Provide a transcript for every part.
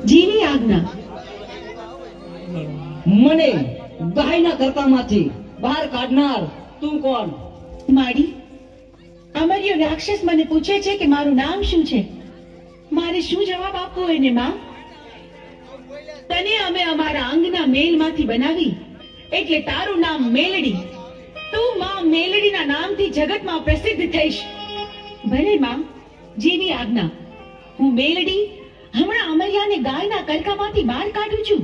જીની આજ્ઞા. મને ગાયના કરતામાંથી બહાર કાઢનાર તું કોણ? માડી, અમર્યો રાક્ષસ મને પૂછે છે કે મારું નામ શું છે. મારે શું જવાબ આપવો એને માં? તને અમે અમારા અંગના મેલમાંથી બનાવી એટલે તારું નામ મેલડી. તું માં મેલડીના નામથી જગતમાં પ્રસિદ્ધ થઈશ. ભલે માં, જેની આજ્ઞા. હું મેલડી હમણાં અમર્યાને ગાયના કરકામાંથી બહાર કાઢું છું.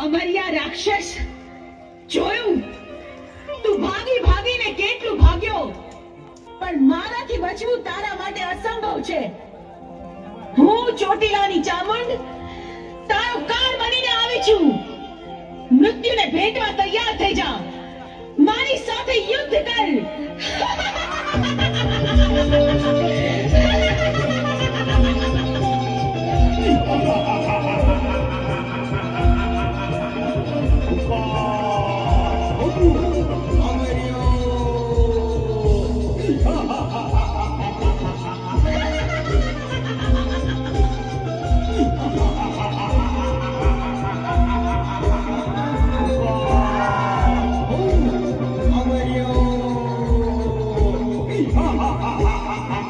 અમર્યા રાક્ષસ, જોયું તું ભાગી ભાગીને કેટલું ભાગ્યો, પણ મારાથી બચવું તારા માટે અસંભવ છે. હું ચોટીલાની ચામુંડ તારો કાળ બનીને આવી છું. મૃત્યુને ભેટવા તૈયાર થઈ જા. મારી સાથે યુદ્ધ કર. Ha ha ha ha ha ha!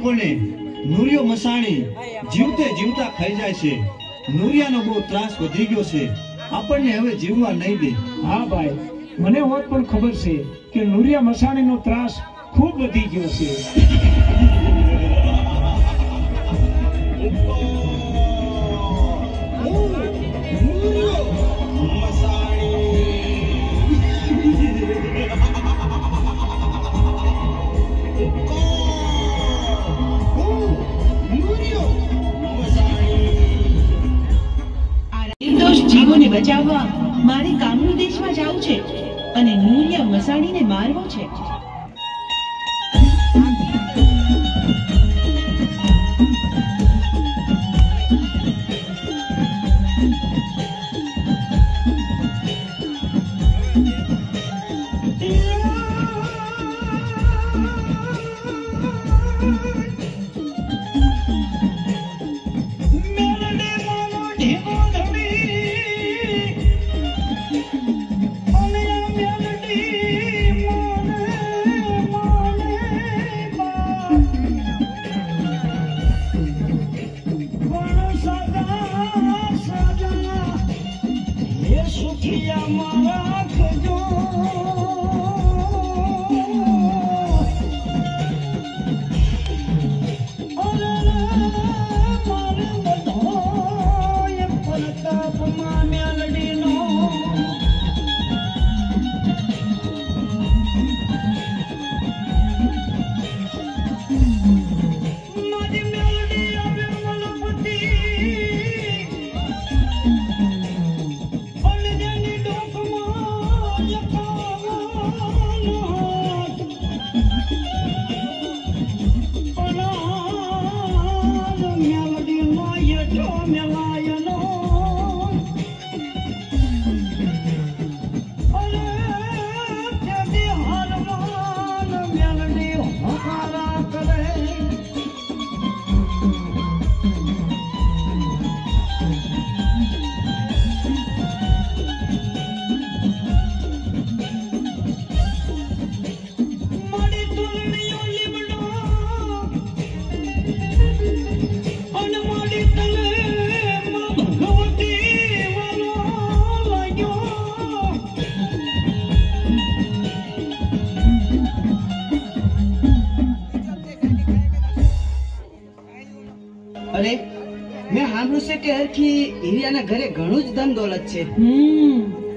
આપણને નુરિયો મસાણી જીવતે જીવતા ખાઈ જાય છે. નુરિયાનો બહુ ત્રાસ વધી ગયો છે, આપણને હવે જીવવા નહીં દે. હા ભાઈ, મને હોત પણ ખબર છે કે નુરિયા મસાણીનો ત્રાસ ખૂબ વધી ગયો છે. નિર્દોષ જીવોને બચાવવા મારે કામરૂ દેશમાં જવું છે અને નુરિયા મસાણીને મારવો છે. અરે મેં સાંભળ્યું છે કે હરખી હીરિયાના ઘરે ઘણું જ ધન દોલત છે,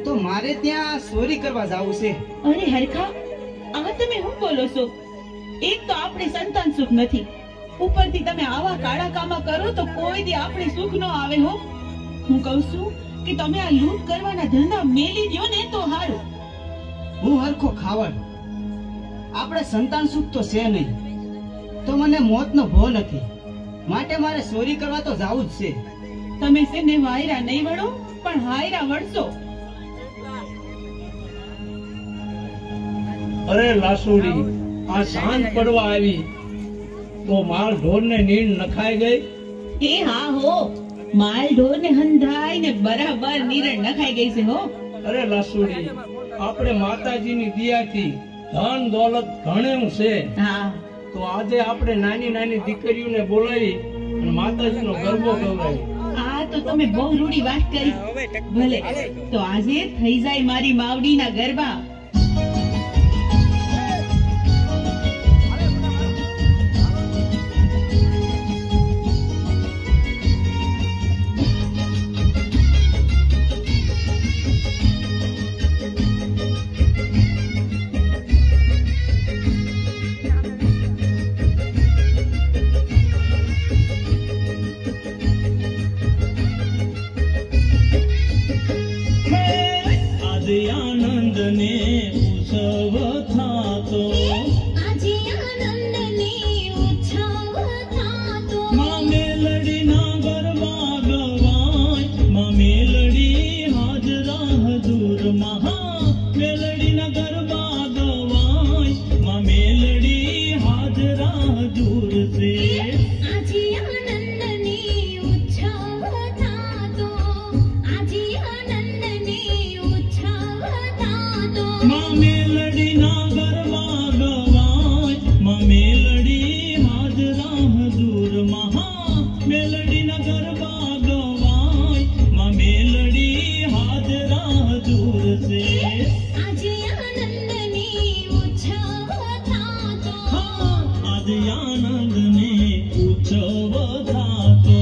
તો મારે ત્યાં ચોરી કરવા જવું છે. અરે હરખા, આ તમે શું બોલો છો? એક તો આપણે સંતાન સુખ નથી, ઉપરથી તમે આવા કાળા કામા કરો તો કોઈ દી આપણે સુખ ન આવે હો. હું કહું છું કે તમે આ લૂંટ કરવાના ધંધા મેલી દ્યો ને તો હારું. હું હરખો ખાવડ, આપણે સંતાન સુખ તો છે નહીં, તો મને મોતનો ભો નથી, માટે મારે ચોરી કરવા તો જવું જ છે. તમે સેને વાયરા નહીં વળો પણ હાયરા વળશો. અરે લાસુડી, આ સાંજ પડવા આવી તો માલ ઢોર ને નીણ નખાઈ ગઈ. એ હા હો, માલ ઢોર ને હંધાઈ ને બરાબર નીરણ નખાઈ ગઈ છે હો. અરે લાસુડી, આપણે માતાજીની દયાથી ધન દોલત ઘણું છે, હા તો આજે આપણે નાની નાની દીકરીઓને બોલાવી અને માતાજીનો ગરબો ગવડાવી. આ તો તમે બહુ રૂડી વાત કરી. ભલે, તો આજે થઈ જાય મારી માવડીના ગરબા. આનંદ ને ના ગરબા ગવાય માં મેલડી હાજરા હજૂર છે આજે આનંદની ઉત્સવ થાતો આજે આનંદને ઉત્સવ થાતો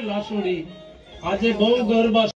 લાસુડી આજે બહુ ગરબા